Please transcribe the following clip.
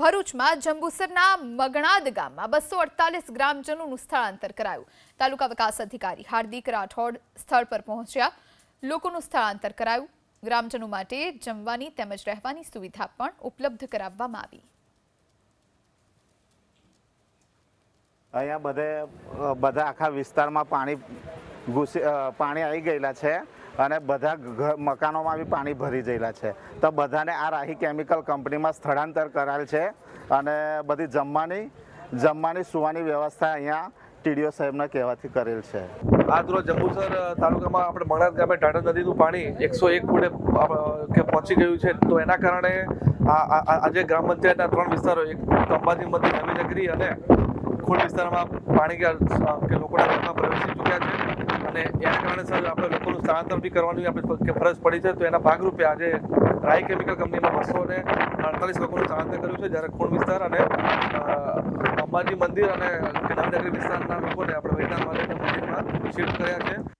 ભરૂચમાં જંબુસરના મગણાદ ગામમાં 248 ગ્રામજનોનું સ્થળાંતર કરાયું। તાલુકા વિકાસ અધિકારી હાર્દિક રાઠોડ સ્થળ પર પહોંચ્યા। લોકોનું સ્થળાંતર કરાયું। ગ્રામજનો માટે જમવાની તેમજ રહેવાની સુવિધા પણ ઉપલબ્ધ કરાવવામાં આવી। અહીંયા બધા આખા વિસ્તારમાં પાણી આવી ગયેલા છે અને બધા મકાનોમાં બી પાણી ભરી ગયેલા છે, તો બધાને આ રાહી કેમિકલ કંપનીમાં સ્થળાંતર કરાયેલ છે અને બધી જમવાની સુવાની વ્યવસ્થા અહીંયા ટીડીઓ સાહેબના કહેવાથી કરેલ છે। આજ રોજ જંબુસર તાલુકામાં આપણે મગણાદ ગામે ટાટા નદીનું પાણી 101 ફૂટે પહોંચી ગયું છે, તો એના કારણે આજે ગ્રામ પંચાયતના 3 વિસ્તારો, એક અંબાજી મંદિર, નવીનગરી અને ખોડ વિસ્તારમાં પાણી કે લોકોના ઘરમાં પ્રવેશી ચૂક્યા છે અને એના કારણે સર આપણે લોકોનું સ્થળાંતર બી કરવાની આપણે ફરજ પડી છે। તો એના ભાગરૂપે આજે રાહી કેમિકલ કંપનીમાં 248 લોકોનું સ્થળાંતર કર્યું છે, જ્યારે ખોડ વિસ્તાર અને અંબાજી મંદિર અને નવીનગરી વિસ્તારના લોકોને આપણે વૈદાન મંદિરમાં શિફ્ટ કર્યા છે।